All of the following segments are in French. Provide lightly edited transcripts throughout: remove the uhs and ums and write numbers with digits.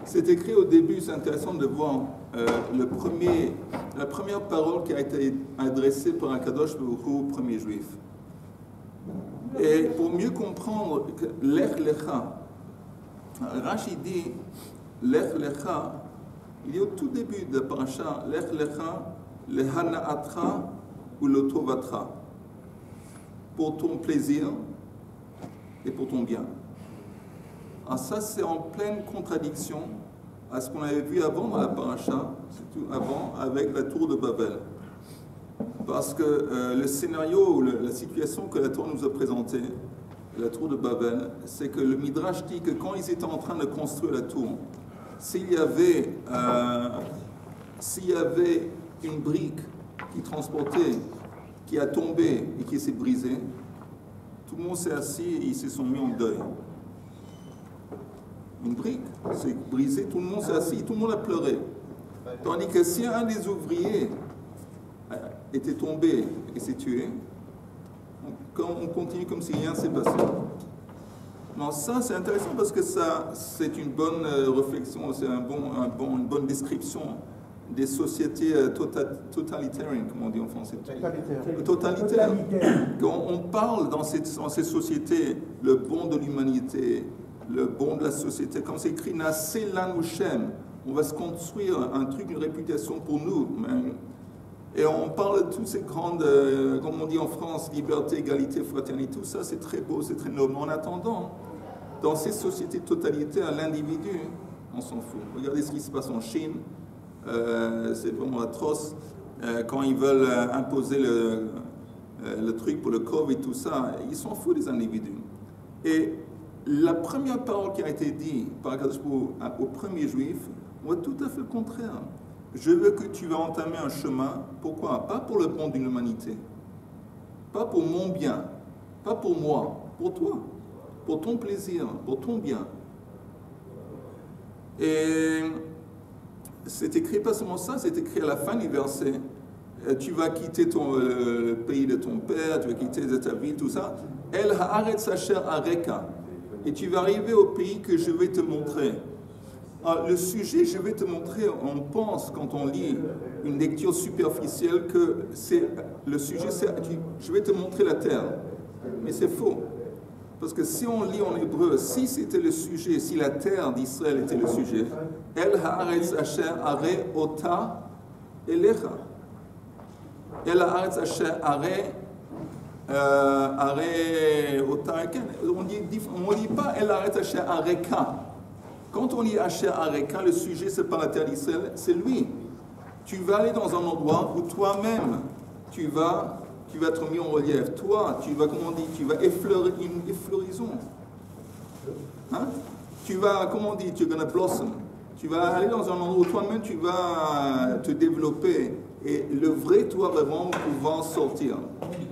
C'est écrit au début, c'est intéressant de voir la première parole qui a été adressée par Akadosh Baruch Hu au premier juif. Et pour mieux comprendre Lech Lecha, Rashi dit Lech Lecha, il est au tout début de la paracha, Lech Lecha, Lehana'atra ou le Tovatra, pour ton plaisir et pour ton bien. Alors ça, c'est en pleine contradiction à ce qu'on avait vu avant dans la paracha, surtout avant, avec la tour de Babel. Parce que le scénario ou la situation que la Torah nous a présentée, la tour de Babel, c'est que le Midrash dit que quand ils étaient en train de construire la tour, s'il y avait une brique qui transportait, qui a tombé et qui s'est brisée, tout le monde s'est assis et ils se sont mis en deuil. Une brique s'est brisée, tout le monde s'est assis, tout le monde a pleuré. Tandis que si un des ouvriers était tombé et s'est tué, on continue comme si rien ne s'est passé. Non, ça c'est intéressant parce que ça, c'est une bonne réflexion, c'est une bonne description des sociétés totalitaires, comme on dit en français. Totalitaire. Quand on parle dans ces sociétés, le bon de l'humanité, le bon de la société, comme c'est écrit, Naseh lanu Shem, on va se construire un truc, une réputation pour nous. Et on parle de toutes ces grandes, comme on dit en France, liberté, égalité, fraternité, tout ça, c'est très beau, c'est très noble. En attendant, dans ces sociétés totalitaires, l'individu, on s'en fout. Regardez ce qui se passe en Chine, c'est vraiment atroce. Quand ils veulent imposer le truc pour le Covid, tout ça, ils s'en foutent des individus. Et la première parole qui a été dite par Akadosh Baruch Hu au premier juif, on voit tout à fait le contraire. Je veux que tu vas entamer un chemin. Pourquoi? Pas pour le bon de l'humanité. Pas pour mon bien. Pas pour moi. Pour toi. Pour ton plaisir. Pour ton bien. Et c'est écrit pas seulement ça, c'est écrit à la fin du verset. Tu vas quitter le pays de ton père, tu vas quitter ta ville, tout ça. El haaretz asher areka. Et tu vas arriver au pays que je vais te montrer. Alors, le sujet, je vais te montrer, on pense quand on lit une lecture superficielle que le sujet, je vais te montrer la terre. Mais c'est faux. Parce que si on lit en hébreu, si c'était le sujet, si la terre d'Israël était le sujet, El haaretz asher are ota elecha. El haaretz asher are ota. On ne dit pas El haaretz asher areka. Quand on lit Asher Areka, le sujet, c'est pas la terre d'Israël, c'est lui. Tu vas aller dans un endroit où toi-même, tu vas être mis en relief. Toi, tu vas, comment on dit, tu vas effleurer une effleuraison. Hein? Tu vas, comment on dit, tu vas blossom. Tu vas aller dans un endroit où toi-même, tu vas te développer. Et le vrai toi va vraiment pouvoir sortir.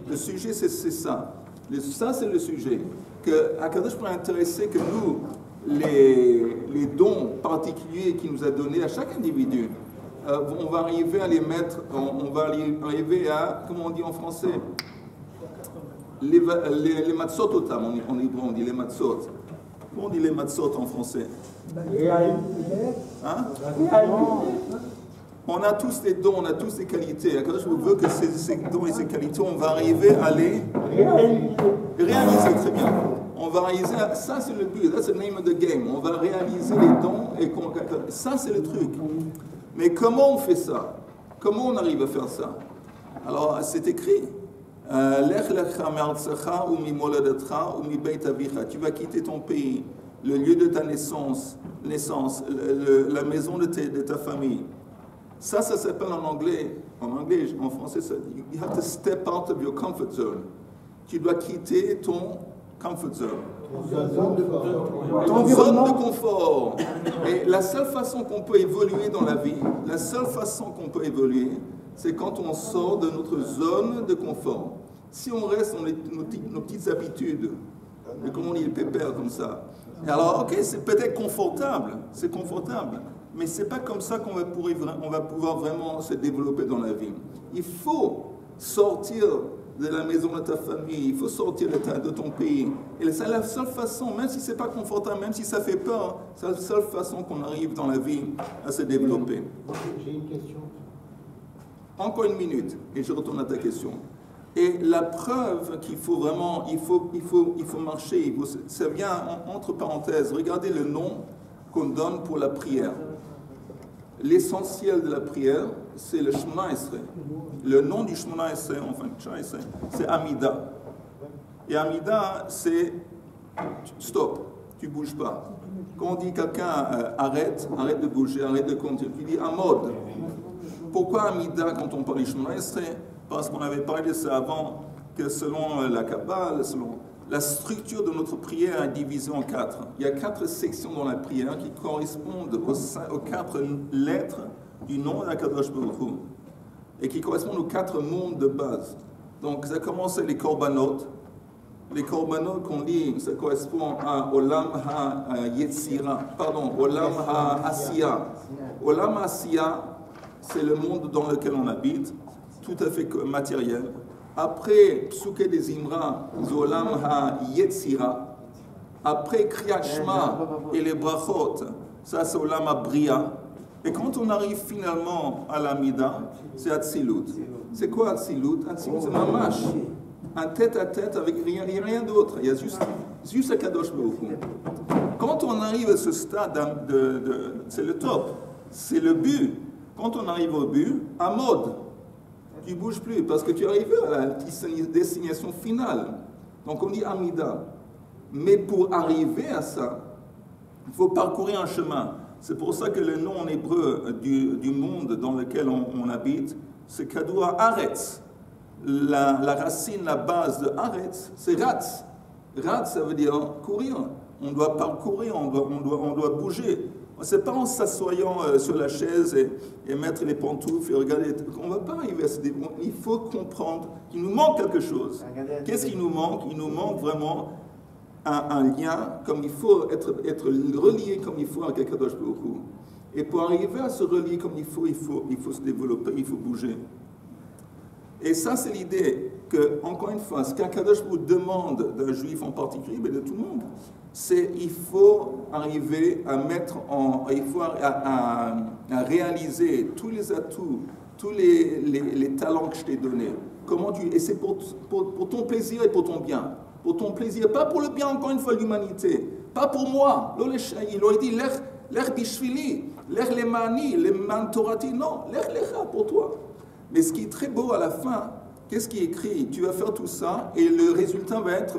Le sujet, c'est ça. Ça, c'est le sujet. Que Akadosh pourrait intéresser que nous, les dons particuliers qu'il nous a donnés à chaque individu, on va arriver à les mettre, on va arriver à, comment on dit en français, les matzot otam, en hébreu on dit les matzot. Comment on dit les matzot en français? Hein? On a tous des dons, on a tous des qualités. Je veux que ces dons et ces qualités, on va arriver à les réaliser très bien. On va réaliser, ça c'est le but, that's the name of the game. On va réaliser les dons et ça c'est le truc. Mais comment on fait ça? Comment on arrive à faire ça? Alors c'est écrit. Tu vas quitter ton pays, le lieu de ta naissance, la maison de ta famille. Ça s'appelle en anglais, en français, ça dit, you have to step out of your comfort zone. Tu dois quitter ton comfort zone. Ton zone de confort. Et la seule façon qu'on peut évoluer dans la vie, c'est quand on sort de notre zone de confort. Si on reste dans nos petites habitudes, comme on dit, les pépères comme ça. Et alors, ok, c'est peut-être confortable, mais c'est pas comme ça qu'on va pouvoir vraiment se développer dans la vie. Il faut sortir de la maison de ta famille, il faut sortir de ton pays. Et c'est la seule façon, même si ce n'est pas confortable, même si ça fait peur, c'est la seule façon qu'on arrive dans la vie à se développer. J'ai une question. Encore une minute, et je retourne à ta question. Et la preuve qu'il faut vraiment, il faut marcher, ça vient entre parenthèses, regardez le nom qu'on donne pour la prière. L'essentiel de la prière, c'est le Shemona Esrei. Le nom du Shemona Esrei, enfin, c'est Amida. Et Amida, c'est stop, tu ne bouges pas. Quand on dit quelqu'un arrête de bouger, arrête de continuer, tu dis Amod. Pourquoi Amida quand on parle du Shemona Esrei? Parce qu'on avait parlé de ça avant, que selon la Kabbale, selon la structure de notre prière est divisée en 4. Il y a 4 sections dans la prière qui correspondent aux 4 lettres du nom d'Akadosh Baruch Hu et qui correspondent aux 4 mondes de base. Donc ça commence avec les korbanot. Les korbanot qu'on dit, ça correspond à Olam ha-Yetzira, Olam ha-Asiya. Olam ha-Asiya, c'est le monde dans lequel on habite, tout à fait matériel. Après Psuke des Imra, Zolam ha-Yetzira. Après Kriyat Shema et les Brachot, ça c'est Olam ha-Bria. Et quand on arrive finalement à l'Amida, c'est Atzilut. C'est quoi Atzilut? Atzilut, c'est Mamash. Un tête-à-tête avec rien d'autre. Il y a juste Akadosh Baruch Hu. Quand on arrive à ce stade, c'est le top, c'est le but. Quand on arrive au but, à mode, tu ne bouges plus parce que tu arrives à la destination finale. Donc on dit Amida. Mais pour arriver à ça, il faut parcourir un chemin. C'est pour ça que le nom en hébreu du monde dans lequel on habite, c'est Kadoua Aretz. La racine, la base de Aretz, c'est Ratz. Ratz, ça veut dire courir. On doit parcourir, on doit bouger. Ce n'est pas en s'assoyant sur la chaise et mettre les pantoufles et regarder. On ne va pas arriver à ce développement. Il faut comprendre qu'il nous manque quelque chose. Qu'est-ce qui nous manque? Il nous manque vraiment un lien, comme il faut être relié comme il faut à Kadosh Baruch Hu. Et pour arriver à se relier comme il faut se développer, il faut bouger. Et ça, c'est l'idée que, encore une fois, ce qu'Akadosh Baruch Hu demande d'un juif en particulier, mais de tout le monde, c'est qu'il faut arriver à à réaliser tous les atouts, tous les talents que je t'ai donnés. Et c'est pour ton plaisir et pour ton bien. Pour ton plaisir, pas pour le bien, encore une fois, de l'humanité. Pas pour moi. Il aurait dit, l'ech bishvili, l'ech lemani, leman torati. Non, l'ech lecha pour toi. Mais ce qui est très beau à la fin, qu'est-ce qui est écrit? Tu vas faire tout ça et le résultat va être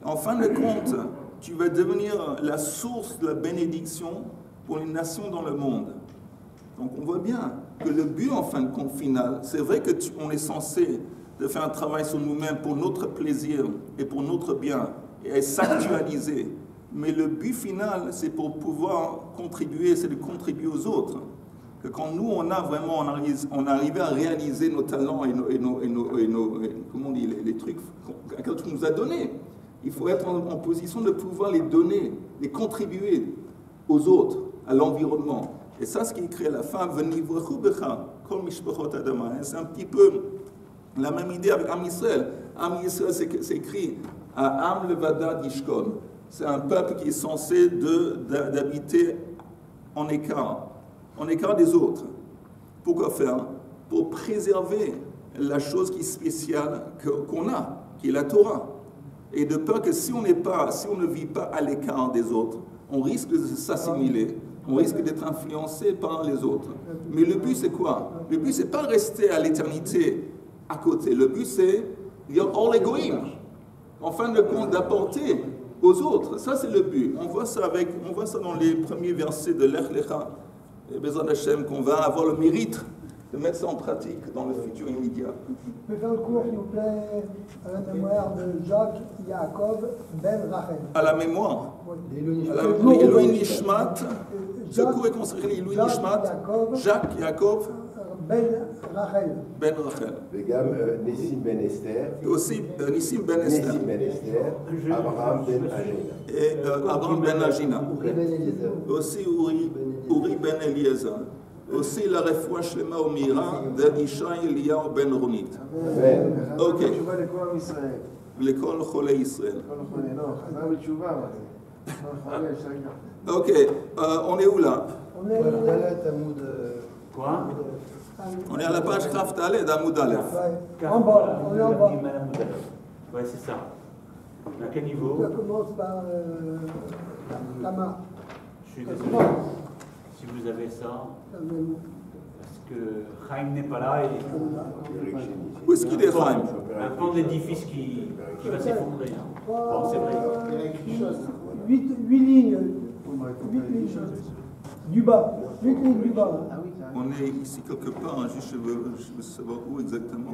en fin de compte, tu vas devenir la source de la bénédiction pour les nations dans le monde. Donc on voit bien que le but en fin de compte final, c'est vrai qu'on est censé de faire un travail sur nous-mêmes pour notre plaisir et pour notre bien et s'actualiser. Mais le but final, c'est pour pouvoir contribuer, c'est de contribuer aux autres. Que quand nous, on arrive à réaliser nos talents et comment on dit, les trucs que tu nous as donnés, il faut être en position de pouvoir les donner, les contribuer aux autres, à l'environnement. Et ça, ce qui est écrit à la fin, c'est un petit peu la même idée avec Am Yisrael. Am Yisrael, c'est écrit à Am Levada Dishkon. C'est un peuple qui est censé d'habiter en écart des autres. Pourquoi faire? Pour préserver la chose qui est spéciale qu'on a, qui est la Torah. Et de peur que si on ne vit pas à l'écart des autres, on risque de s'assimiler, on risque d'être influencé par les autres. Mais le but c'est quoi? Le but c'est pas rester à l'éternité à côté. Le but c'est dire all égoïme. En fin de compte, d'apporter aux autres. Ça, c'est le but. On voit ça dans les premiers versets de l'Ech Lecha. Et Bezrat Hashem, qu'on va avoir le mérite de mettre ça en pratique dans le futur immédiat. Je peux faire le cours, s'il vous plaît, à la mémoire de Jacques Yaakov Ben Rachel. À la mémoire. Oui. Elohim Nishmat. Ce cours est consacré à Elohim Nishmat. Jacques Yaakov Ben Rachel. Ben Rachel. וגם ניסים בן אסתר. Aussi Nissim Ben Esther. ניסים בן אסתר. אברהם בן אג'ינה. Et Abraham Ben Agina. Ben Eliezer. Aussi Uri Ben Eliezer. aussi la refoua shlema au mira de Ishaï Eliyahu ben Ronit. Ok. L'école Cholé Israël. Ok, on est où là? On est Quoi? On est à la page Kraft Ale d'Amoud Aleph. ouais, en bas, on est en bas. Ouais, c'est ça. À quel niveau? Ça commence par Tamar. Je suis désolé. Si vous avez ça, parce que Chaim n'est pas là et Où est-ce qu'il est, Chaim? un pan d'édifice qui va s'effondrer. Hein. Bon, c'est vrai. 8 lignes. 8 lignes. Du bas. 8 lignes du bas. Hein. On est ici quelque part, hein, juste je veux savoir où exactement.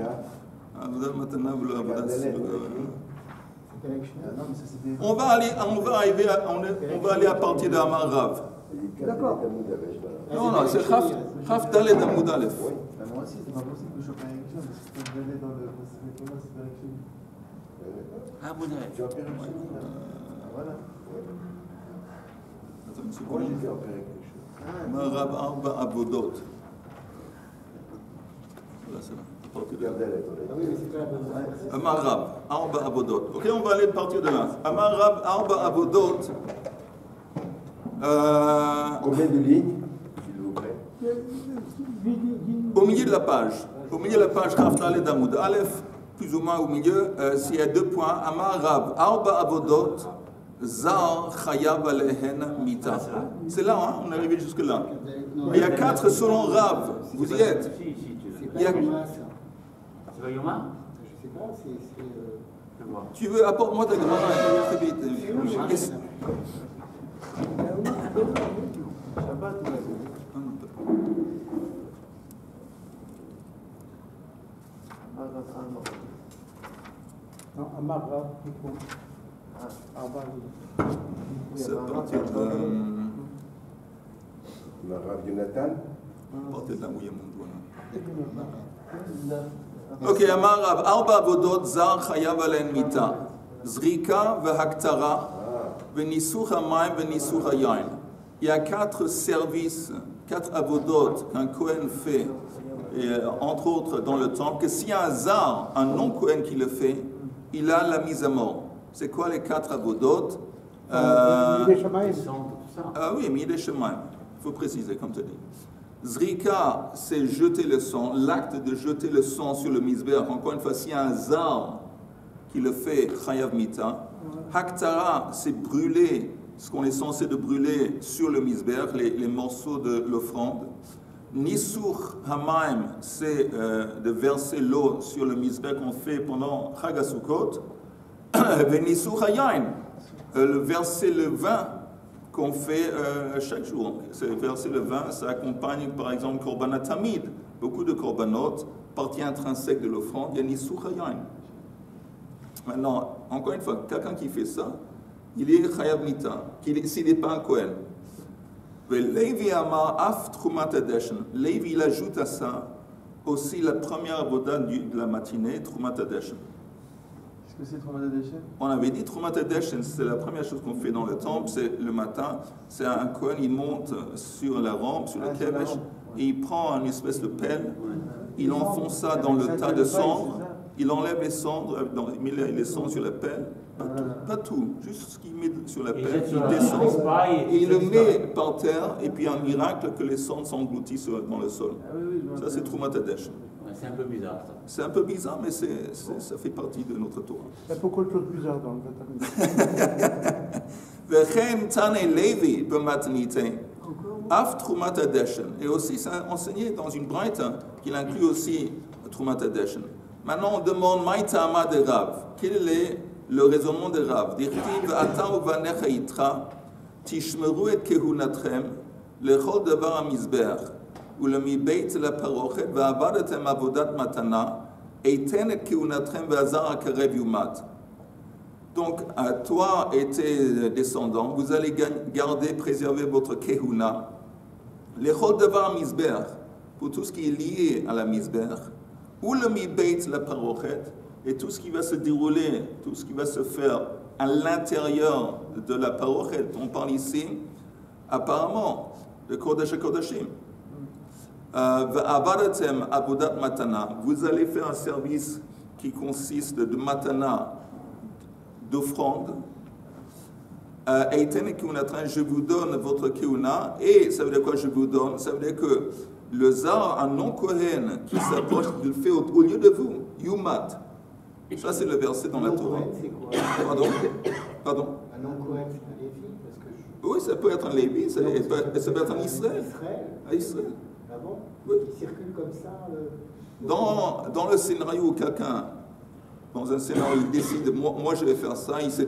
Avodat Matana, vous l'avez on va aller à partir d'Amar Rav. D'accord. Non, c'est Chaf Dalet d'Amoud Aleph. Moi aussi, c'est pas possible que je chope une élection, parce que je venais dans le Ah, bon, ouais. Tu as opéré Voilà. Attends une seconde. Moi, j'ai fait opérer quelque chose. Amar Rav Arba Avodot. Voilà, c'est là. Amar Rav Arba Avodot. Ok, on va aller partir de là. Amar Rav Arba Avodot. Combien de lignes, s'il vous plaît? Au milieu de la page, Chaf Dalet d'Amoud Aleph, plus ou moins au milieu, s'il y a 2 points, Amar Rav, Arba Avodot, Zar Chayav Alehen Mita. C'est là, hein, on est arrivé jusque-là. Il y a 4 selon Rav, vous y êtes. Il y a... C'est pas Yoma? Je sais pas, c'est. Je vois. Tu veux, apporte-moi ta Gemara très vite. Shabbat, il a dit. Non, Amar Rav. C'est à partir de... Rav Yonatan. À partir de là où il y a mon doigt. Ok, Amar Rav, Arba Avodot, Zar Chayav Alen Mita. Zrika Vehaktara, Venisuch Hamayim, Venisuch Hayain. Il y a 4 services, 4 avodot qu'un Kohen fait, et, entre autres dans le temple, que s'il y a un Zar, un non-Kohen qui le fait, il a la mise à mort. C'est quoi les 4 avodot? Ah Oui, Midei Shemaim. Il faut préciser, comme tu dis. Zrika, c'est jeter le sang, l'acte de jeter le sang sur le misbéach. Encore une fois, s'il y a un Zar qui le fait, Chayav Mita. Haktara, c'est brûler ce qu'on est censé de brûler sur le misbéach, les morceaux de l'offrande. Nisur Hamaim, c'est de verser l'eau sur le misbéach qu'on fait pendant Chag HaSukkot. Venisur Hayain, le verser le vin qu'on fait chaque jour. Verser le vin, ça accompagne par exemple Korbanat Tamid, beaucoup de Korbanot, partie intrinsèque de l'offrande, il y a Nisur Hayain. Maintenant, encore une fois, quelqu'un qui fait ça, il est Chayav Mita, s'il n'est pas un Kohen. Levi Amar Af Trumat Adeshen. Levi, il ajoute à ça aussi la première avoda de la matinée, Trumat Adeshen. Est-ce que c'est Trumat Adeshen? On avait dit Trumat Adeshen, c'est la première chose qu'on fait dans le temple, c'est le matin, c'est un Kohen, il monte sur la rampe, sur le kevesh, et il prend une espèce de pelle, il enfonce ça dans le tas de cendres, il enlève les cendres, il met les cendres sur la pelle, pas tout, juste ce qu'il met sur la pelle, il descend, et il le met par terre, et puis un miracle que les cendres s'engloutissent dans le sol. Ça c'est Trumat Adeshen. C'est un peu bizarre ça. C'est un peu bizarre, mais ça fait partie de notre Torah. Il y a beaucoup de choses bizarres dans le Vechen Tane Levi b'matnite, Af Trumat Adeshen. Et aussi, c'est enseigné dans une braïta qu'il inclut aussi Trumat Adeshen. Maintenant, on demande Maïtama de Rav. Quel est le raisonnement de Rav? Dirtiv Ata uvanecha yitra, tishmeru et kehunatrem, lechol davar hamizbeach, ulemibeit la parochet, ve'avadatem avodat matana, eiten et kehunatrem ve'azar akarev yumat. Donc, à toi et tes descendants, vous allez garder, préserver votre kehuna. Lechol davar hamizbeach, pour tout ce qui est lié à la mizbeach, ou le mibeit la parochet, et tout ce qui va se dérouler, tout ce qui va se faire à l'intérieur de la parochet. On parle ici, apparemment, de Kodesh HaKodashim. V'avadatem avodat matana. Vous allez faire un service qui consiste de matana, d'offrande. Eiten keunatran, je vous donne votre keuna. Et ça veut dire quoi, je vous donne? Ça veut dire que le zar, un non-kohen qui s'approche, il le fait au lieu de vous. Yumat. Ça, c'est le verset dans la Torah. C'est quoi? Pardon? Un non-kohen, c'est un Lévi parce que Oui, ça peut être un Lévi, ça peut être un Israël. À Israël. Ah bon? Oui. Il circule comme ça Dans le scénario où quelqu'un, dans un scénario, il décide, moi je vais faire ça, il se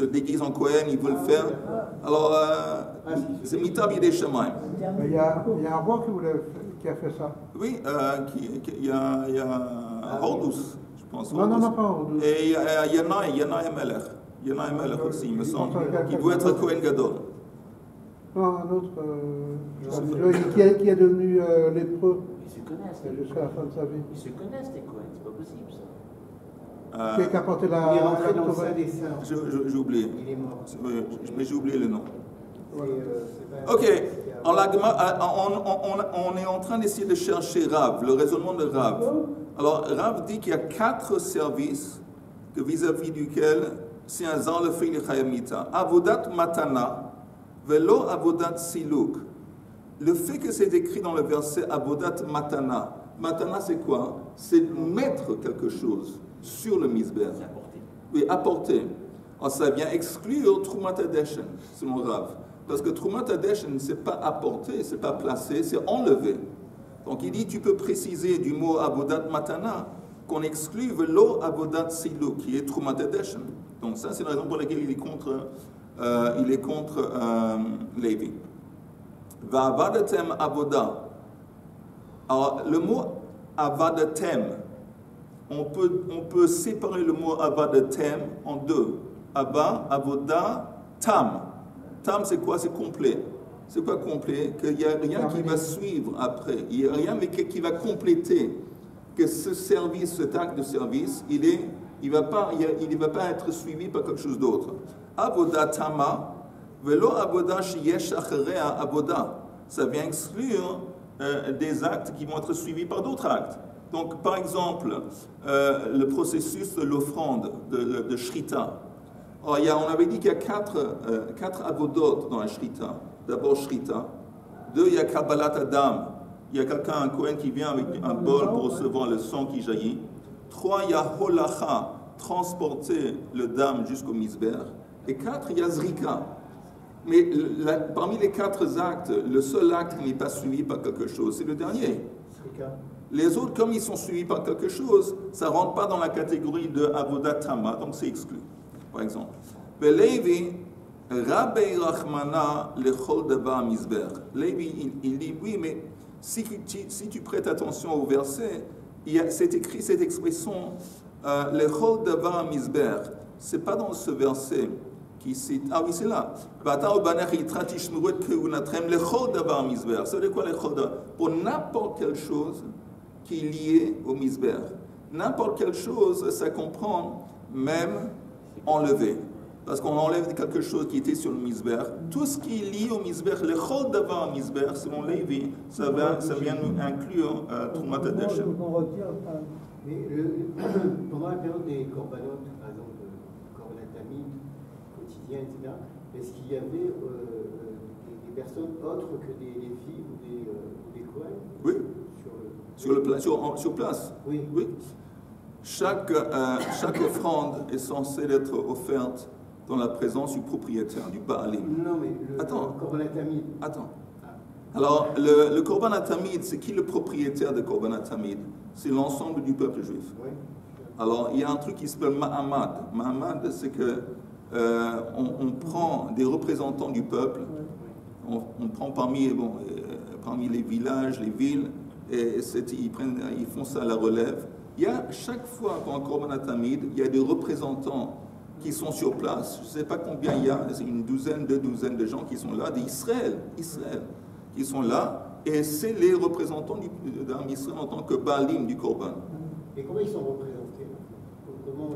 déguise en Cohen, il veut le faire. Alors, c'est Mitab Yidei Shamayim. Il y a un roi qui a fait ça. Oui, il y a Hordus, je pense. Non, pas Hordus. Et il y a Yanai Melech. Yanai Melech aussi, il me semble, qui doit être Cohen Gadol. Non, un autre qui est devenu lépreux Ils se connaissent. jusqu'à la fin de sa vie. Ils se connaissent, les Cohen, c'est pas possible ça. Qui a porté la... Il est rentré dans le Torah. sein des saints. J'ai oublié. Il est mort. Mais j'ai oublié le nom. C'est pas- Ok, on est en train d'essayer de chercher Rav, le raisonnement de Rav. Alors, Rav dit qu'il y a 4 services vis-à-vis duquel si un zan le fait, il est chayamita. Avodat matana, velo avodat siluk. Le fait que c'est écrit dans le verset avodat matana, matana c'est quoi? C'est mettre quelque chose sur le misber. C'est apporté. Oui, apporter. Alors, ça vient exclure Trumat Hadeshen, selon Rav. Parce que Trumat Hadeshen, c'est pas apporter, c'est pas placer, c'est enlever. Donc il dit, tu peux préciser du mot avodat matana qu'on exclut velo avodat siluk, qui est Trumat Hadeshen. Donc ça, c'est la raison pour laquelle il est contre Lévi. Va'avadatem avoda. Alors le mot avadatem, on peut séparer le mot avadatem en deux. Ava, avoda, tam. Tam, c'est quoi? C'est complet. C'est quoi complet? Qu'il n'y a rien qui va suivre après. Il n'y a rien mais qui va compléter. Que ce service, cet acte de service, il ne va pas être suivi par quelque chose d'autre. Avoda tama, velo avoda sheyesh acherea avoda. Ça vient exclure des actes qui vont être suivis par d'autres actes. Donc, par exemple, le processus de l'offrande, de Shrita. Alors, on avait dit qu'il y a 4 avodot dans la Shrita. D'abord Shrita. 2, il y a Kabbalat Adam. Il y a quelqu'un, un Kohen qui vient avec un bol pour recevoir le sang qui jaillit. 3, il y a Holacha, transporter le dam jusqu'au misber. Et 4, il y a Zrika. Mais parmi les 4 actes, le seul acte qui n'est pas suivi par quelque chose, c'est le dernier. Les autres, comme ils sont suivis par quelque chose, ça ne rentre pas dans la catégorie de Avodat Tama, donc c'est exclu. Par exemple. Lévi, Rabbi Rachmana, lechol davar misber. Lévi, il dit, oui, mais si tu prêtes attention au verset, c'est écrit cette expression, lechol davar misber. Ce n'est pas dans ce verset qui cite. Ah oui, c'est là. Ça veut dire quoi lechol davar? Pour n'importe quelle chose qui est lié au misber. N'importe quelle chose, ça comprend même enlever. Parce qu'on enlève quelque chose qui était sur le misber. Tout ce qui est lié au misber, le chol d'avoir un misber, selon Lévi, ça vient nous inclure Trumat Hadeshen. Mais pendant la période des corbanotes, par exemple, corbanat tamid, quotidien, etc., est-ce qu'il y avait des personnes autres que des filles ou des Kohen? Oui. Sur place. Oui. Oui. Chaque offrande est censée être offerte dans la présence du propriétaire, du Baalim. Non, mais le Korban Tamid. Attends. Alors, le Korban Tamid, c'est qui le propriétaire de Korban Tamid? C'est l'ensemble du peuple juif. Oui. Alors, il y a un truc qui s'appelle Ma'amad. Ma'amad, c'est que on prend des représentants du peuple, on prend parmi les villages, les villes, et ils font ça à la relève. Il y a chaque fois qu'en Korban Tamid, il y a des représentants qui sont sur place. Je ne sais pas combien il y a, c'est une douzaine, 2 douzaines de gens qui sont là, d'Israël, qui sont là, et c'est les représentants d'un Israël en tant que Baalim du Korban. Et comment ils sont représentés? Comment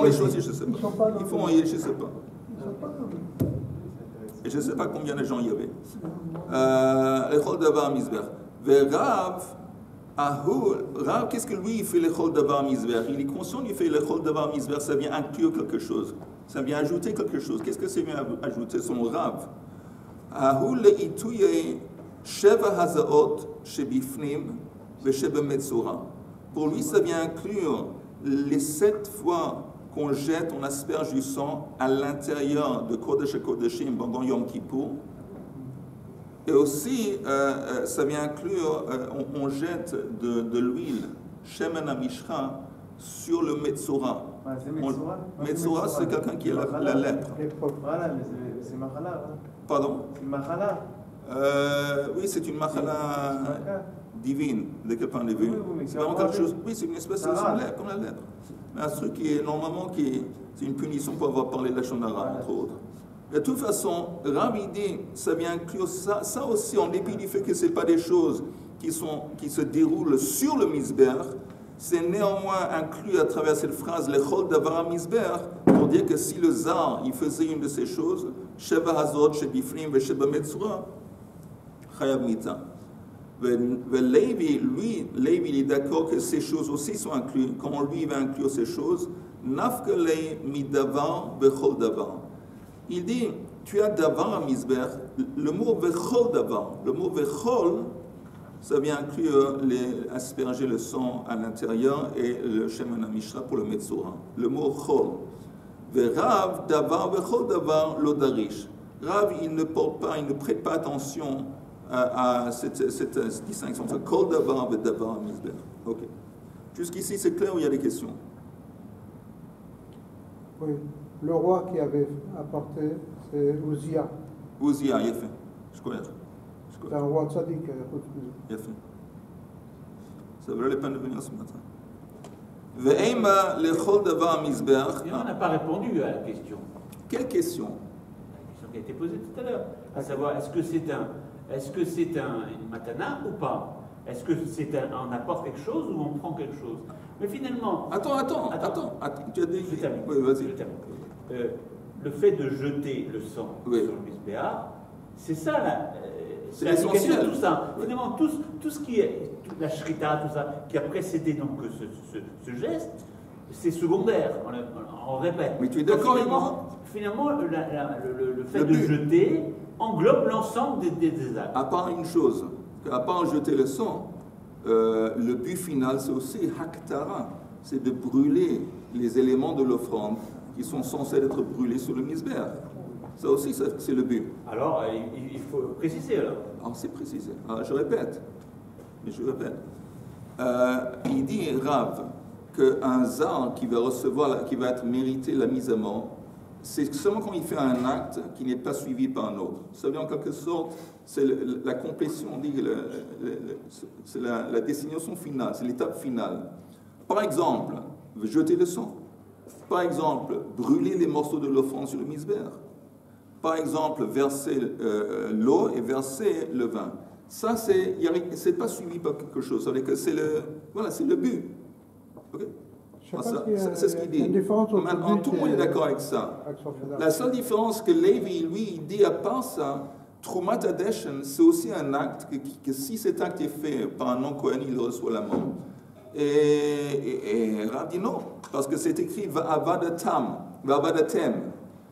on les choisit? Je ne sais pas. Ils font, je ne sais pas. Et je ne sais pas combien de gens il y avait. Le Chol Davar Misber. Rav, qu'est-ce que lui il fait le chol davar mizbeach? Il est conscient qu'il fait le chol davar mizbeach, ça vient inclure quelque chose, ça vient ajouter quelque chose. Qu'est-ce que ça vient ajouter? Son Rav. Ahul le'ituye sheva hazaot shebifnim vesheba metzora. Pour lui, ça vient inclure les 7 fois qu'on jette, on asperge du sang à l'intérieur de Kodesh HaKodeshim pendant Yom Kippour. Et aussi, ça vient inclure, on jette de l'huile, Shemen HaMishra, sur le Metzora. Metzora, c'est quelqu'un qui a la lèpre. Voilà, mais c'est Machala. Pardon? C'est Machala. Oui, c'est une Machala divine, de quel point de vue. C'est vraiment quelque chose. Oui, c'est une espèce de lèpre, comme la lèpre. Mais un truc qui est normalement c'est une punition pour avoir parlé de la Shonara, entre autres. De toute façon, Rav dit, ça vient inclure ça aussi, en dépit du fait que ce n'est pas des choses qui se déroulent sur le Mizbeach, c'est néanmoins inclus à travers cette phrase, le chol davar Mizbeach, pour dire que si le Zar, il faisait une de ces choses, Sheva Hazot, Shebifrim, Vesheba Metzora, Chayav Mita. Levi, il est d'accord que ces choses aussi sont incluses. Comment lui va inclure ces choses? Nafkele midavar bechol davar. Il dit, tu as davar à Mizbeach, le mot vechol davar. Le mot vechol, ça vient inclure asperger le sang à l'intérieur et le shemen hamishra pour le metzora. Le mot chol. Verav davar vechol davar lodarish. Rav, il ne prête pas attention à cette distinction entre kol davar et davar mizbeach. Ok. Jusqu'ici, c'est clair ou il y a des questions? Oui. Le roi qui avait apporté, c'est Uzziah. Uzziah, il a fait. Je connais. C'est un roi tzaddik. Il a fait. Ça valait la peine de venir ce matin. Ve'ema lechol davar mizbeach. On n'a pas répondu à la question. Quelle question? La question qui a été posée tout à l'heure. À savoir, est-ce que c'est une matana ou pas? Est-ce que on apporte quelque chose ou on prend quelque chose? Mais finalement... Attends. Tu as dit... Je termine. Oui, vas-y. Le fait de jeter le sang sur le Mizbeach, c'est ça c'est l'essentiel. Tout ça. Finalement, tout ce qui est toute la shrita, tout ça, qui a précédé donc ce geste, c'est secondaire. On répète. Mais tu es d'accord avec moi? Finalement, le fait de jeter englobe l'ensemble des actes. À part une chose, à part jeter le sang, le but final, c'est aussi haktara, c'est de brûler les éléments de l'offrande qui sont censés être brûlés sur le Mizbeach. Ça aussi, c'est le but. Alors, il faut préciser alors. Alors, c'est précisé. Alors, je répète. Il dit, Rav, qu'un zar qui va être mérité la mise à mort, c'est seulement quand il fait un acte qui n'est pas suivi par un autre. Ça veut dire en quelque sorte, c'est la complétion, on dit, c'est la destination finale, c'est l'étape finale. Par exemple, jeter le sang. Par exemple, brûler les morceaux de l'offrande sur le Mizbeach. Par exemple, verser l'eau et verser le vin. Ça, c'est pas suivi par quelque chose. Ça veut dire que c'est le but. Okay? C'est ce qu'il dit. Maintenant, tout le monde est d'accord avec ça. La seule différence que Lévi, lui, il dit à part ça, Trumat Adeshen, c'est aussi un acte que si cet acte est fait par un non-Kohen, il reçoit la mort. Et Rav dit non, parce que c'est écrit Avadatem.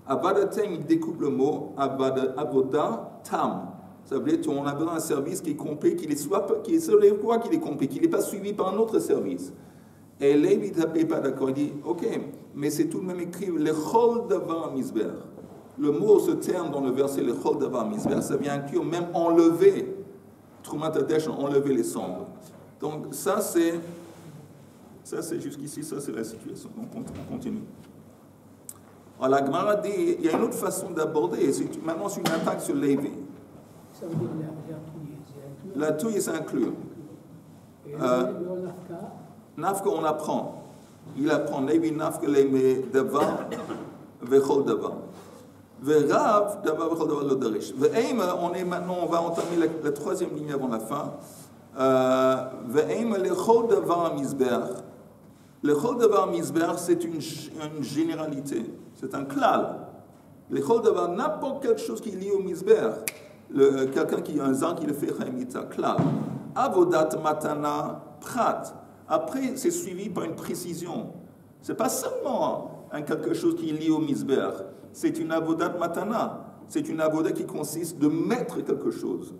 Avadatem, il découpe le mot Avodatam. Ça veut dire qu'on a besoin d'un service qui est complet, qu'il est complet, qu'il n'est pas suivi par un autre service. Et Lévi n'est pas d'accord, il dit ok, mais c'est tout de même écrit le chol davar mizbeach. Le mot, ce terme dans le verset, le chol davar mizbeach, ça vient inclure même enlever, Trumat Hadesh, enlever les cendres. Donc ça c'est jusqu'ici, ça c'est la situation. Donc on continue. Alors la Gemara dit, il y a une autre façon d'aborder, maintenant c'est une attaque sur Lévi. Ça veut dire la touille c'est inclus. Nafka, on apprend. Il apprend Lévi Nafka Lémi Davar Vechol Davar. Verav Davar Vechol Davar Lodarish. Ve'ema, on va entamer la troisième ligne avant la fin. Ve'ema Lechol Davar Mizbeach. Lechol Davar Mizbeach, c'est une généralité. C'est un klal. Lechol Davar, n'importe quelque chose qui est lié au Mizbeach. Quelqu'un qui a un zan qui le fait Chaimita, klal. Avodat matana prat. Après, c'est suivi par une précision. Ce n'est pas seulement quelque chose qui est lié au misber. C'est une avodat matana. C'est une avodat qui consiste de mettre quelque chose.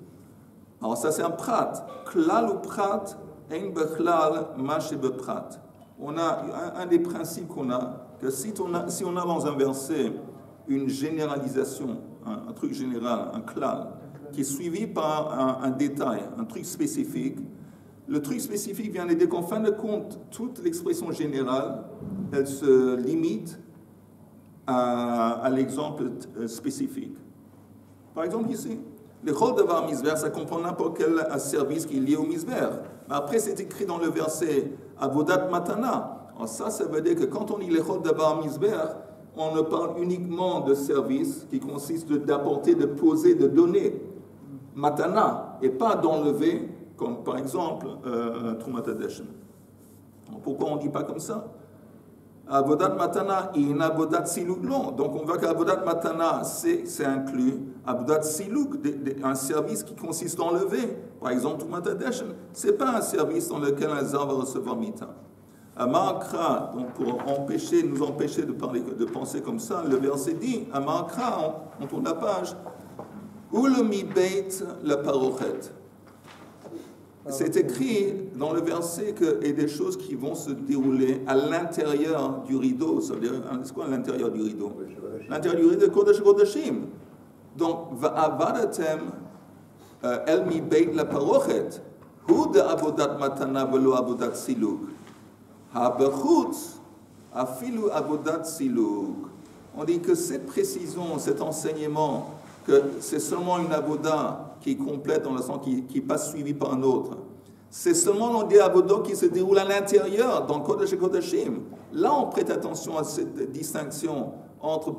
Alors ça, c'est un prat. Klal ou prat, ein bechlal, mache beprat. On a un des principes qu'on a, que si on a dans un verset une généralisation, un truc général, un klal, qui est suivi par un détail, un truc spécifique, le truc spécifique vient d'aider qu'en fin de compte, toute l'expression générale, elle se limite à l'exemple spécifique. Par exemple ici, le chol davar misber, ça comprend n'importe quel service qui est lié au misber. Mais après, c'est écrit dans le verset avodat matana. Alors ça veut dire que quand on dit le chol davar misber, on ne parle uniquement de service qui consiste d'apporter, de poser, de donner matana, et pas d'enlever, comme par exemple Trumat Hadeshen. Pourquoi on ne dit pas comme ça? Avodat matana et une avodat siluk, non. Donc on voit qu'avodat matana, c'est inclus avodat siluk, un service qui consiste à enlever. Par exemple, Trumat Hadeshen, ce n'est pas un service dans lequel un zar va recevoir mita. Amakra, donc pour nous empêcher de penser comme ça, le verset dit, Amakra, on tourne la page, ou le mi-beit la parochet. C'est écrit dans le verset qu'il y a des choses qui vont se dérouler à l'intérieur du rideau. Ça veut dire, c'est quoi l'intérieur du rideau? L'intérieur du rideau, Kodesh Kodeshim. Donc, va'avadatem el mi-beit la parochet, hu de avodat matana velo avodat siluk. Ha-bechutz afilu avodat siluk. On dit que cette précision, cet enseignement, que c'est seulement une avoda qui est complète dans le sens qui n'est pas suivie par un autre. C'est seulement des avodas qui se déroulent à l'intérieur, dans Kodesh et Kodeshim. Là, on prête attention à cette distinction entre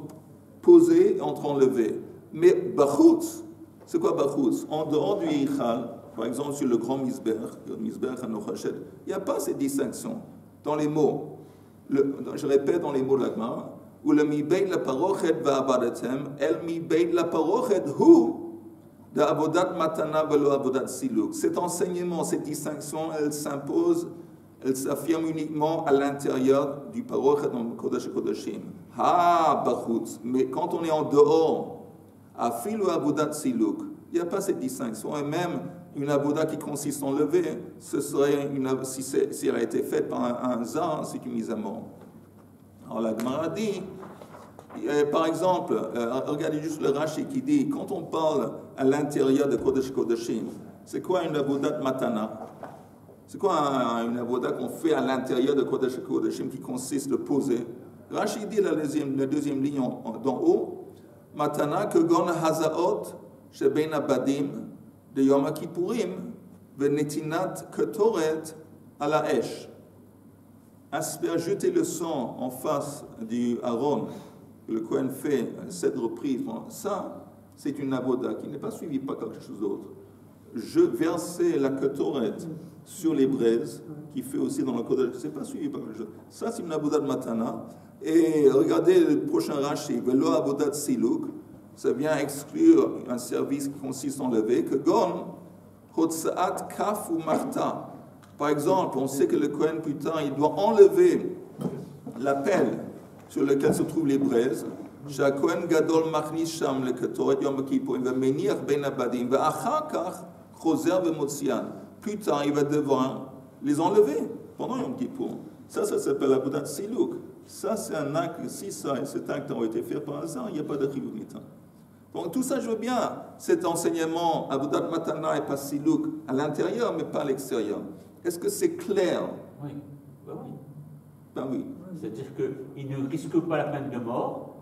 poser et entre enlever. Mais bachutz, c'est quoi bachutz? En dehors du Yichal, par exemple sur le grand misber, le misber Hanochachet, il n'y a pas cette distinction dans les mots. Je répète dans les mots de la Gemara. Ou le mi-beit la parochet va'avadatem, el mi-beit la parochet hu de avodat matana velo avodat siluk. Cet enseignement, cette distinction, elle s'impose, elle s'affirme uniquement à l'intérieur du parochet dans le Kodesh Kodeshim. Ha bachutz. Mais quand on est en dehors, afilu avodat siluk, il n'y a pas cette distinction. Et même une avoda qui consiste en lever, ce serait si elle a été faite par un zar, c'est une mise à mort. Alors la Gemara dit, par exemple, regardez juste le Rashi qui dit, quand on parle à l'intérieur de Kodesh Kodeshim, c'est quoi une avodat matana? C'est quoi une avoda qu'on fait à l'intérieur de Kodesh Kodeshim qui consiste de poser? Rashi dit la deuxième ligne d'en haut, matana que gon hazaot sheben abadim de Yom Kippourim venetinat ketoret à la esh. Jeter le sang en face du Aaron, que le Kohen fait 7 reprises, ça, c'est une avoda qui n'est pas suivie par quelque chose d'autre. Verser la ketoret sur les braises, qui fait aussi dans le Kodesh, c'est pas suivi par quelque chose. Ça, c'est une avoda de matana. Et regardez le prochain Rashi, velo avoda de siluk, ça vient exclure un service qui consiste en lever, que gon, hotsaat kaf ou marta. Par exemple, on sait que le Kohen, plus tard, il doit enlever la pelle sur laquelle se trouvent les braises. Kohen gadol machnis sham le ketoret yom kippur, il va menir ben abadim, va achakach choser v'motzian. Plus tard, il va devoir les enlever pendant yom kippur. Ça s'appelle la avodat siluk. Ça, c'est un acte, si cet acte a été fait par hasard, il n'y a pas de chiyuvnita. Donc tout ça, je veux bien, cet enseignement, avodat matana et pas siluk, à l'intérieur, mais pas à l'extérieur. Est-ce que c'est clair? Oui. Ben oui. Ben oui. C'est-à-dire qu'il ne risque pas la peine de mort.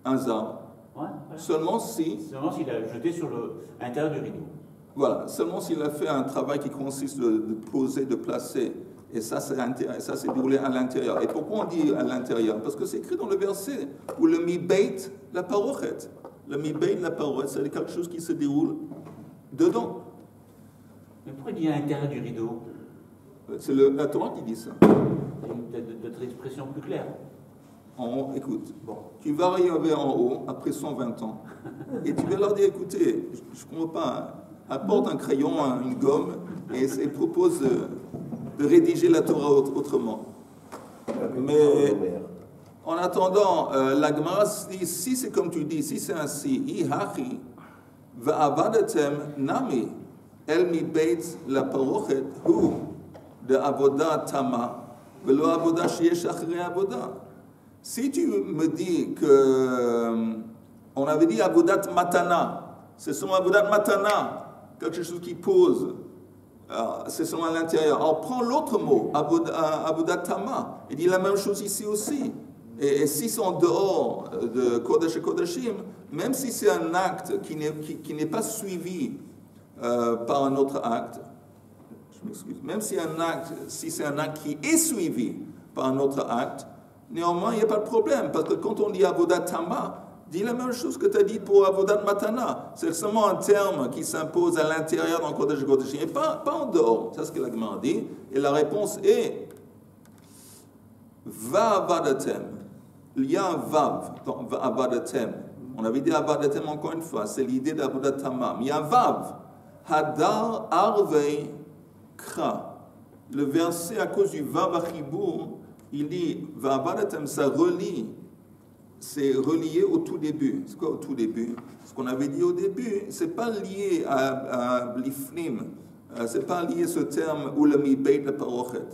Un zar. Ouais, voilà. Seulement s'il a jeté sur l'intérieur du rideau. Voilà. Seulement s'il a fait un travail qui consiste de poser, de placer. Et ça c'est déroulé à l'intérieur. Et pourquoi on dit à l'intérieur? Parce que c'est écrit dans le verset où le mi-beit la parochet. Le mi-beit la parochet, c'est quelque chose qui se déroule dedans. Mais pourquoi il dit à l'intérieur du rideau? C'est la Torah qui dit ça. D'autres expressions plus claires. Écoute, tu vas arriver en haut après 120 ans et tu vas leur dire, écoutez, je ne comprends pas. apporte un crayon, une gomme, et propose de rédiger la Torah autrement. Mais en attendant, la Gemara dit, si c'est comme tu dis, si c'est ainsi, Ihachi, va'avadatem nami, el mi beit la parochet, hu, de avoda tama, velo avoda sheyesh achre avoda. Si tu me dis que, on avait dit avodat matana, c'est son avodat matana, quelque chose qui pose, c'est seulement à l'intérieur. Alors prends l'autre mot, avodat tama, il dit la même chose ici aussi. Et si c'est en dehors de Kodesh et Kodashim, même si c'est un acte qui n'est pas suivi par un autre acte, je m'excuse, même si c'est un acte qui est suivi par un autre acte, néanmoins il n'y a pas de problème, parce que quand on dit avodat tama, dit la même chose que tu as dit pour avodat matana. C'est seulement un terme qui s'impose à l'intérieur dans Kodesh et Kodashim, et pas en dehors. C'est ce que la Gemara dit. Et la réponse est va'avadatem. Il y a un vav dans va'avadatem. On avait dit avadatem encore une fois, c'est l'idée d'avodat tama. Mais il y a un vav. Hadar arvei kra. Le verset à cause du vav achibur, il dit va'avadatem, ça relie. C'est relié au tout début. C'est quoi au tout début? Ce qu'on avait dit au début, c'est pas lié à l'ifnim. C'est pas lié à ce terme ou le mi beit la parochet.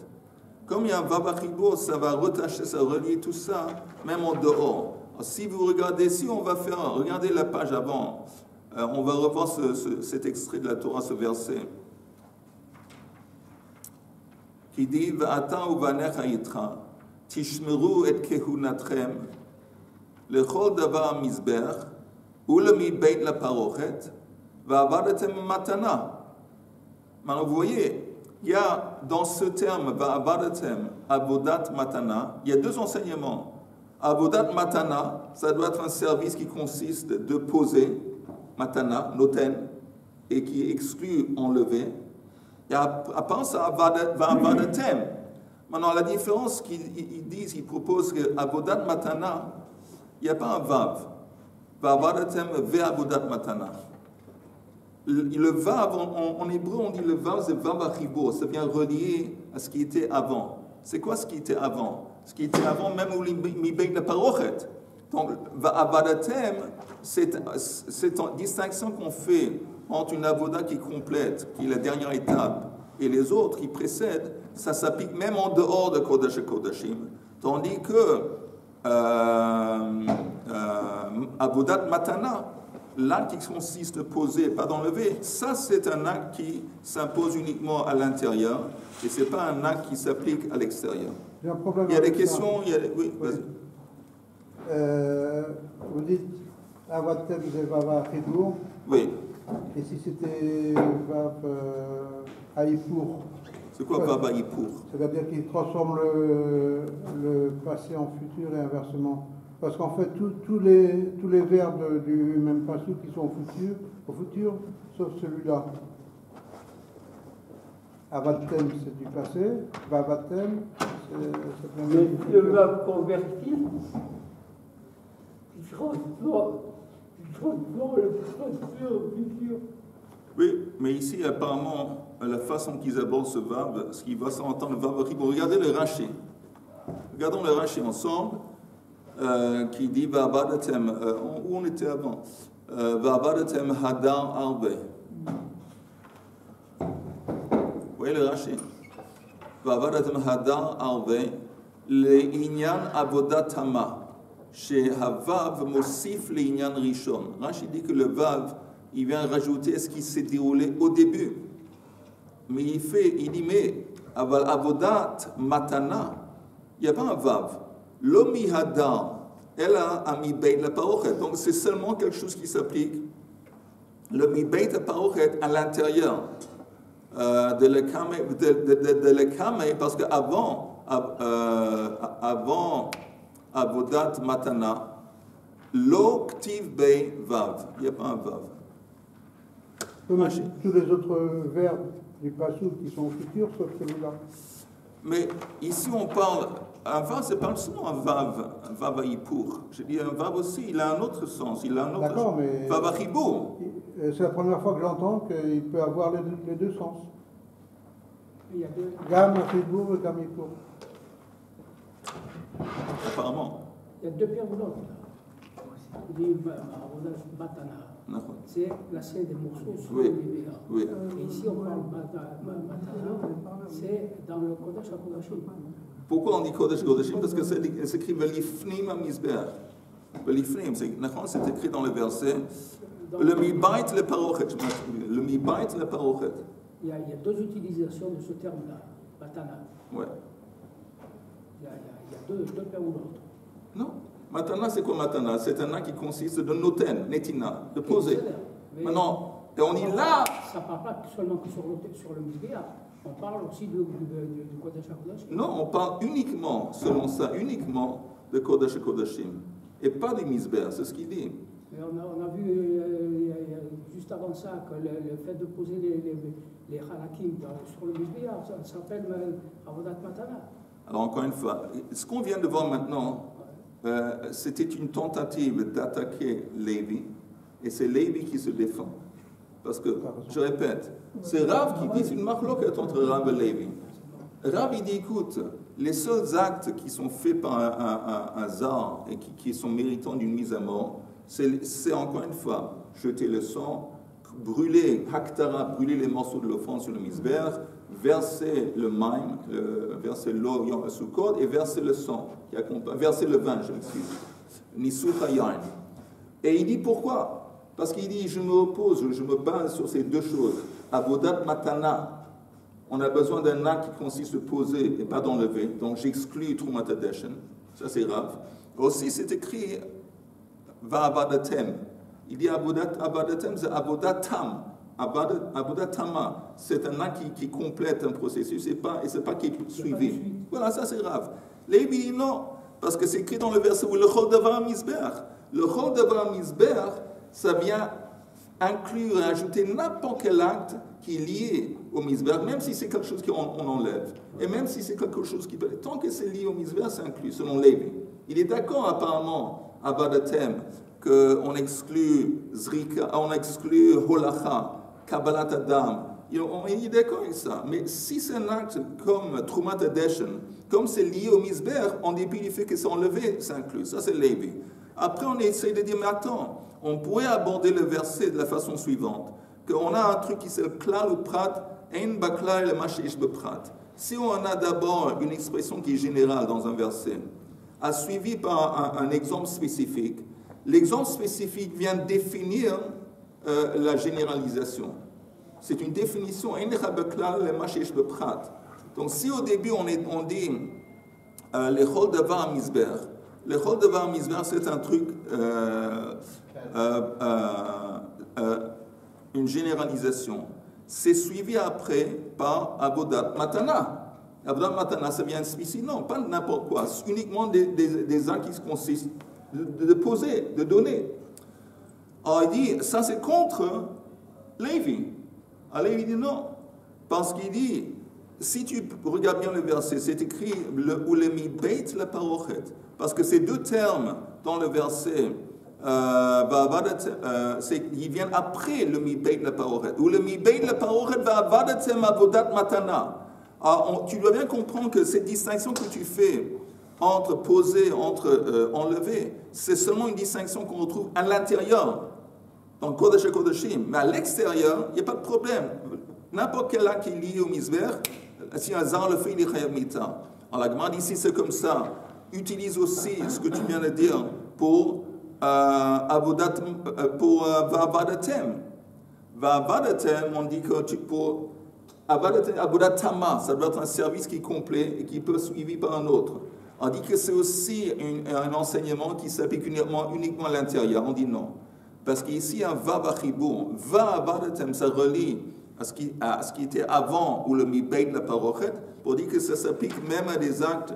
Comme il y a un vavachibur, ça va retacher, ça relier tout ça, même en dehors. Alors, si vous regardez, si on va faire, regardez la page avant, on va revoir cet extrait de la Torah, ce verset, qui dit Va'ata uvanecha yitra, tishmeru et kehunatchem, lechol davar mizber, ulemi beit la parochet, va'avadatem matana. Maintenant, vous voyez, il y a dans ce terme, va'avadatem, avodat matana, il y a deux enseignements. Avodat matana, ça doit être un service qui consiste de poser, matana, noten, et qui exclut enlever. Et à part ça, va'avadatem. Maintenant, la différence qu'ils disent, ils proposent que avodat matana, il n'y a pas un vav. Va'avadatem ve'avodat matana. Le vav, en hébreu, on dit le vav, c'est vav achibur, ça vient relier à ce qui était avant. C'est quoi ce qui était avant? Ce qui était avant, même où mi beit la parochet. Donc, va'avadatem, cette distinction qu'on fait entre une avoda qui complète, qui est la dernière étape, et les autres qui précèdent, ça s'applique même en dehors de Kodesh et Kodashim. Tandis que avodat matana, l'acte qui consiste à poser, pas d'enlever, ça c'est un acte qui s'impose uniquement à l'intérieur et ce n'est pas un acte qui s'applique à l'extérieur. J'ai un problème. Il y a des questions, oui, vas-y. Vous dites Avatem de Vava Chidour. Oui. Et si c'était Vav Haïpour? C'est quoi Vav Haïpour? C'est-à-dire qu'il transforme le passé en futur et inversement. Parce qu'en fait, tous les verbes du même passage qui sont au futur, sauf celui-là. Avatem, c'est du passé. Vavatem, c'est le verbe converti, qui transforme le futur. Oui, mais ici, apparemment, la façon qu'ils abordent ce verbe, ce qui va s'entendre, le verbe ribon. Regardez le Rashi. Regardons le Rashi ensemble. Qui dit Va'avadatem, où on était avant? Va'avadatem hadar arbe. Vous voyez le Rashi? Va'avadatem hadar arbe, le inyan avodat tama, chez havav mosif le inyan rishon. Rashi dit que le vav, il vient rajouter ce qui s'est déroulé au début. Mais il dit, mais avodat matana, il n'y a pas un vav. L'omi hadar, elle a mi beit la parochet. Donc c'est seulement quelque chose qui s'applique. Le mi beit la parochet à l'intérieur de l'ekame, parce qu'avant avodat matana, lo ktiv bei vav. Il n'y a pas un vav. tous les autres verbes du passage qui sont au futur, sauf celui-là. Mais ici on parle, un vav, c'est pas seulement un vav haïpour. Je dis un vav aussi, il a un autre sens, il a un autre. D'accord, mais vav achibur. c'est la première fois que j'entends qu'il peut avoir les deux sens. Il y a deux, Gam Ridbour et Gam Yipur. Apparemment. il y a deux périodes. Il dit Matana. D'accord. C'est placer des morceaux sur Oui. le Libéa. Oui. Et ici, on parle Matana, c'est dans le Kodesh HaKodashim. Pourquoi on dit Kodesh Kodashim? Parce que c'est écrit Velifnim Amizbeach. Velifnim, c'est écrit dans le verset. Le mibait le parochet. Le mibait le parochet. Il y a deux utilisations de ce terme-là, Matana. Ouais. Il y a deux périodes. Non. Matana, c'est quoi Matana? C'est un acte qui consiste de noten, netina, de poser. Maintenant, et on est là. Ça ne parle pas seulement que sur le Mizbeach. On parle aussi du Kodesh HaKodashim. Non, on parle uniquement, selon ça, uniquement de Kodesh Kodashim. Et pas du Mizbeach, c'est ce qu'il dit. Mais on a vu juste avant ça que le fait de poser les halakim sur le Mizbeach, ça s'appelle Avodat Matana. Alors encore une fois, ce qu'on vient de voir maintenant, c'était une tentative d'attaquer Lévi, et c'est Lévi qui se défend. Parce que, je répète, c'est Rav qui dit, c'est une marloquette entre Rav et Lévi. Rav, il dit, écoute, les seuls actes qui sont faits par un zar et qui sont méritants d'une mise à mort, c'est encore une fois jeter le sang, brûler, haktara, brûler les morceaux de l'offrande sur le misber, verser le maim, verser l'eau sous code et verser le sang, qui accompagne, verser le vin, je m'excuse, nisucha yain. Et il dit pourquoi? Parce qu'il dit, je me oppose, je me base sur ces deux choses. Avodat matana, on a besoin d'un acte qui consiste à poser et pas d'enlever, donc j'exclus Trumat Hadeshen, ça c'est grave. Aussi c'est écrit Va'abadatem. Il dit Abadatem, c'est Abodatam. Abodatama, c'est un acte qui complète un processus et c'est pas qui est suivi. Voilà, ça c'est grave. Lévi dit non, parce que c'est écrit dans le verset où le Chol Davar Mizbeach. Le Chol Davar Mizbeach, ça vient inclure et ajouter n'importe quel acte qui est lié au Mizbeach, même si c'est quelque chose qu'on enlève. Et même si c'est quelque chose qui peut... Tant que c'est lié au Mizbeach, c'est inclus, selon Lévi. Il est d'accord apparemment, à Badatem, qu'on exclut Zrika, on exclut Holacha, Kabbalat Adam. Il est d'accord avec ça. Mais si c'est un acte comme Trumat Hadeshen, comme c'est lié au Mizbeach, en dépit du fait que c'est enlevé, c'est inclus. Ça, c'est Lévi. Après, on essaie de dire, mais attends, on pourrait aborder le verset de la façon suivante, qu'on a un truc qui s'appelle klal ou prat, ein baklal le mashish beprat. Si on a d'abord une expression qui est générale dans un verset, suivi par un exemple spécifique, l'exemple spécifique vient définir la généralisation. C'est une définition, ein baklal le mashish beprat. Donc si au début on dit les chol davar mizbeach, le Chol Davar Mizbeach, c'est un truc, une généralisation. C'est suivi après par Avodat Matana. Avodat Matana, ça vient ici, non, pas n'importe quoi, c'est uniquement des actes qui consistent de poser, de donner. Alors il dit, ça c'est contre Lévi. Alors Lévi dit non, parce qu'il dit, si tu regardes bien le verset, c'est écrit ou le mi beit le parochet. Parce que ces deux termes dans le verset, ils viennent après le mi beit le parochet. Ou le mi beit le parochet va'avadatem avodat matana. Alors, tu dois bien comprendre que cette distinction que tu fais entre poser, entre enlever, c'est seulement une distinction qu'on retrouve à l'intérieur, dans Kodesh Kodeshim. Mais à l'extérieur, il n'y a pas de problème. N'importe quel acte qui est lié au misber, si un zar le fait, il est chayav mita. Alors la Gemara ici, c'est comme ça. Utilise aussi ce que tu viens de dire pour Va'avadatem. Va'avadatem, on dit que pour Avodatama, ça doit être un service qui est complet et qui peut être suivi par un autre. On dit que c'est aussi un enseignement qui s'applique uniquement à l'intérieur. On dit non. Parce qu'ici, un Va'avachibur, Va'avadatem, ça relie à ce qui était avant ou le mi-beit la parochet, pour dire que ça s'applique même à des actes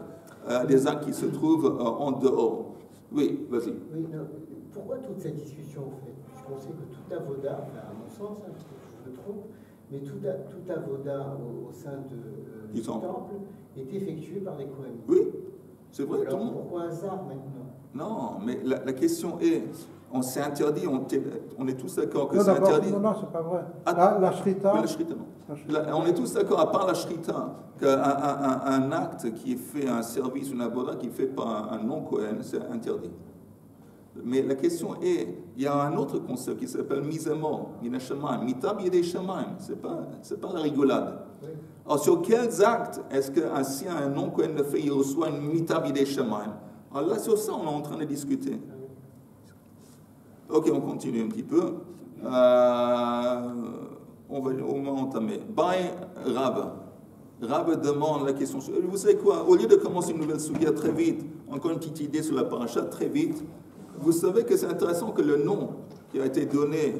qui se trouvent en dehors. Oui, vas-y. Oui, non, pourquoi toute cette discussion en fait? Puisqu'on sait que tout avoda, à mon sens, hein, peut-être que je me trompe, mais tout avoda au sein du temple est effectué par les Kohanim. Oui, c'est vrai. Alors pourquoi hasard maintenant? Non, mais la question est, On s'est interdit, on est tous d'accord que Non, c'est d'abord, interdit. non, c'est pas vrai. Ah, La shrita, Oui, la shrita, non. On est tous d'accord, à part la shrita, qu'un acte qui est fait, un service, une aboda qui est fait par un non-Kohen, c'est interdit. Mais la question est, il y a un autre concept qui s'appelle mise à mort, minashamayim, mitab yedei shamayim, c'est pas la rigolade. Alors sur quels actes est-ce que si un non-Kohen le fait, il reçoit une mitab yedei shamayim? Alors là, sur ça, on est en train de discuter. Ok, on continue un petit peu. On va entamer. By Rav. Rav demande la question. Vous savez quoi? Au lieu de commencer une nouvelle sugia très vite, encore une petite idée sur la paracha très vite, vous savez que c'est intéressant que le nom qui a été donné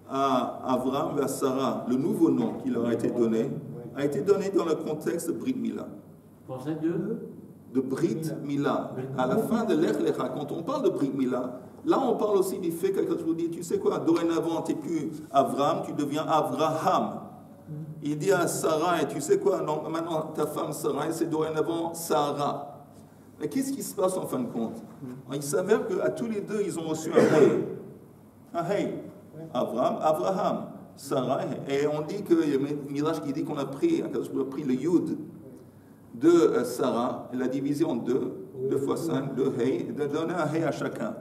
à Abraham et à Sarah, le nouveau nom qui leur a été donné dans le contexte de Brit Mila. Pensez De Brit Mila. À la fin de l'Ech Lecha, quand on parle de Brit Mila, là on parle aussi du fait que quelqu'un vous dit, tu sais quoi, dorénavant tu n'es plus Abraham, tu deviens Abraham. Il dit à Sarah, tu sais quoi, non, maintenant ta femme Sarah, c'est dorénavant Sarah. Mais qu'est-ce qui se passe en fin de compte? Il s'avère qu'à tous les deux, ils ont reçu un hey. Abraham, Sarah. Et on dit que, il y a un mirage qui dit qu'on a pris le yud de Sarah, et l'a divisé en deux fois 5, 2 hey, et de donner un hey à chacun.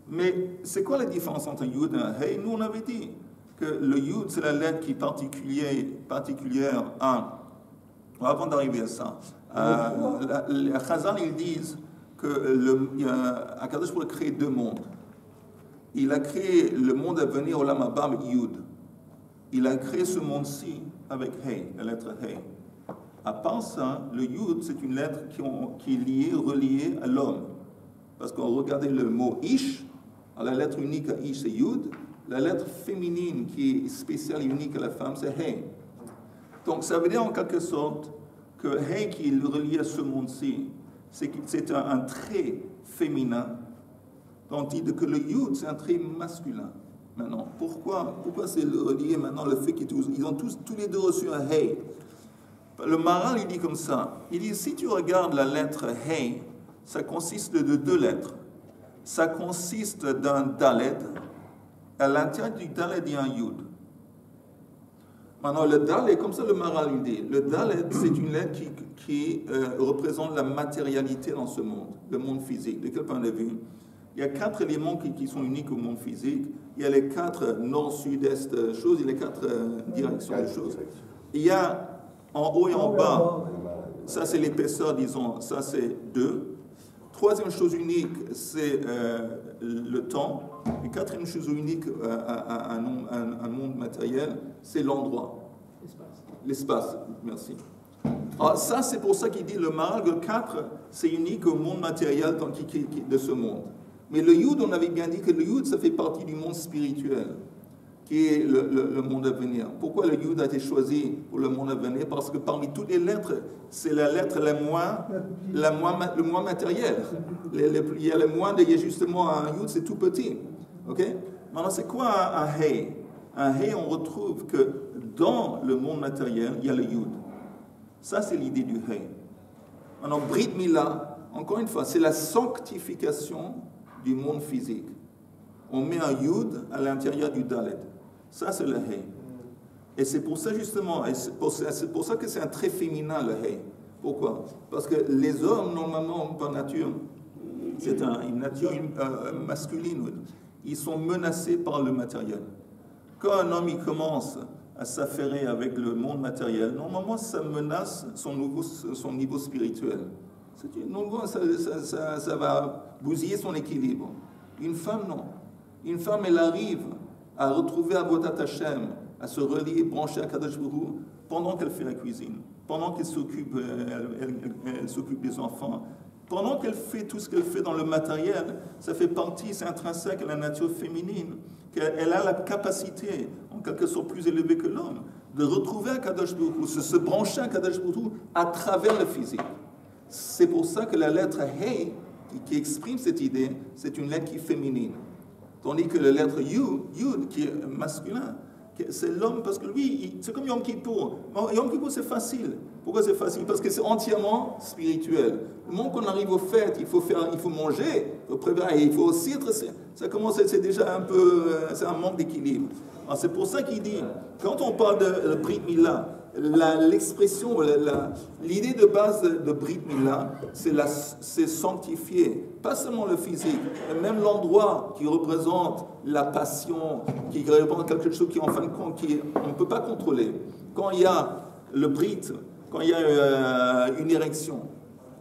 Mais c'est quoi la différence entre un yud et un hey? Nous, on avait dit que le yud, c'est la lettre qui est particulière à... Avant d'arriver à ça, les Chazal, ils disent qu'Akadosh pourrait créer deux mondes. Il a créé le monde à venir au Olam Haba avec Yud. Il a créé ce monde-ci avec Hey, la lettre Hey. À part ça, le Yud, c'est une lettre qui est reliée à l'homme. Parce qu'on regardait le mot Ish, la lettre unique à Ish, c'est Yud. La lettre féminine qui est spéciale et unique à la femme, c'est Hey. Donc ça veut dire en quelque sorte que Hey qui est relié à ce monde-ci, c'est un trait féminin, tandis que le Yud c'est un trait masculin. Maintenant, pourquoi c'est relié maintenant le fait qu'ils ont tous les deux reçu un Hey? Le Maharal il dit comme ça, il dit si tu regardes la lettre Hey, ça consiste de deux lettres. Ça consiste d'un Daled, à l'intérieur du Daled il y a un Yud. Maintenant, le Daled, comme ça le Maharal il dit, le Daled, c'est une lettre qui représente la matérialité dans ce monde, le monde physique. De quel point de vue? Il y a 4 éléments qui sont uniques au monde physique. Il y a les 4 nord, sud, est choses, il y a les 4 directions des choses. Il y a en haut et en bas, ça c'est l'épaisseur, disons, ça c'est 2. Troisième chose unique, c'est le temps. Et quatrième chose unique à un monde matériel, c'est l'endroit. L'espace, merci. Alors ça, c'est pour ça qu'il dit le Maharal, le 4, c'est unique au monde matériel de ce monde. Mais le Yud, on avait bien dit que le Yud, ça fait partie du monde spirituel, qui est le monde à venir. Pourquoi le Yud a été choisi pour le monde à venir? Parce que parmi toutes les lettres, c'est la lettre le moins matériel. Il y a le moins, il y a justement un Yud, c'est tout petit. Ok? Maintenant, c'est quoi un Hey? Un Hey, on retrouve que dans le monde matériel, il y a le Yud. Ça, c'est l'idée du Hey. Maintenant, Brit Mila, encore une fois, c'est la sanctification du monde physique. On met un Yud à l'intérieur du Dalet. Ça, c'est le Hey. Et c'est pour ça, justement, c'est pour ça que c'est un trait féminin, le Hey. Pourquoi? Parce que les hommes, normalement, par nature, c'est une nature masculine. Ils sont menacés par le matériel. Quand un homme il commence à s'affairer avec le monde matériel, normalement, ça menace son niveau spirituel. Ça va bousiller son équilibre. Une femme, non. Une femme, elle arrive à retrouver Avodat Hashem, à se relier, brancher à Kadosh Baruch Hu, pendant qu'elle fait la cuisine, pendant qu'elle s'occupe des enfants, pendant qu'elle fait tout ce qu'elle fait dans le matériel. Ça fait partie, c'est intrinsèque à la nature féminine, qu'elle a la capacité, en quelque sorte plus élevée que l'homme, de retrouver à Kadosh Baruch Hu, se brancher à Kadosh Baruch Hu à travers le physique. C'est pour ça que la lettre Hey, qui exprime cette idée, c'est une lettre qui est féminine. Tandis que la lettre Yud, qui est masculin, c'est l'homme, parce que lui, c'est comme Yom Kippour. Yom Kippour, c'est facile. Pourquoi c'est facile? Parce que c'est entièrement spirituel. Le moment qu'on arrive aux fêtes, il faut manger, il faut préparer, il faut aussi être... ça commence, c'est déjà un peu, c'est un manque d'équilibre. C'est pour ça qu'il dit, quand on parle de Brit Mila, l'expression, l'idée de base de Brit Mila, c'est sanctifier, pas seulement le physique, mais même l'endroit qui représente la passion, qui représente quelque chose qui, en fin de compte, on ne peut pas contrôler. Quand il y a le Brit, quand il y a une érection,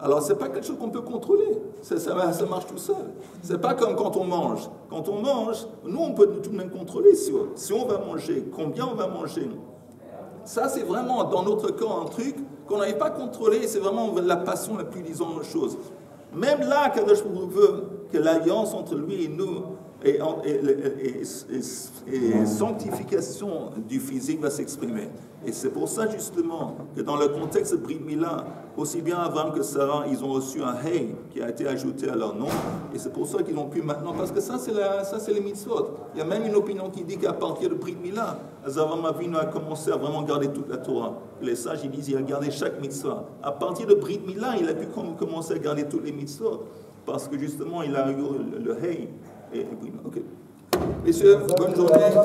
alors ce n'est pas quelque chose qu'on peut contrôler, ça marche tout seul. Ce n'est pas comme quand on mange. Quand on mange, nous on peut tout de même contrôler si on va manger, combien on va manger. Ça c'est vraiment dans notre corps un truc qu'on n'avait pas contrôlé, c'est vraiment la passion la plus disons chose. Même là, Kadosh Baruch Hu veut que l'alliance entre lui et nous et sanctification du physique va s'exprimer. Et c'est pour ça justement que dans le contexte de Brit Mila, aussi bien Abraham que Sarah, ils ont reçu un Hey qui a été ajouté à leur nom. Et c'est pour ça qu'ils ont pu maintenant, parce que ça c'est les mitzvot. Il y a même une opinion qui dit qu'à partir de Brit Mila, Avraham Avinu a commencé à vraiment garder toute la Torah. Les sages ils disent qu'il a gardé chaque mitzvah. À partir de Brit Mila, il a pu commencer à garder toutes les mitzvot. Parce que justement il a eu le Hey. Ok. Messieurs, bonne journée.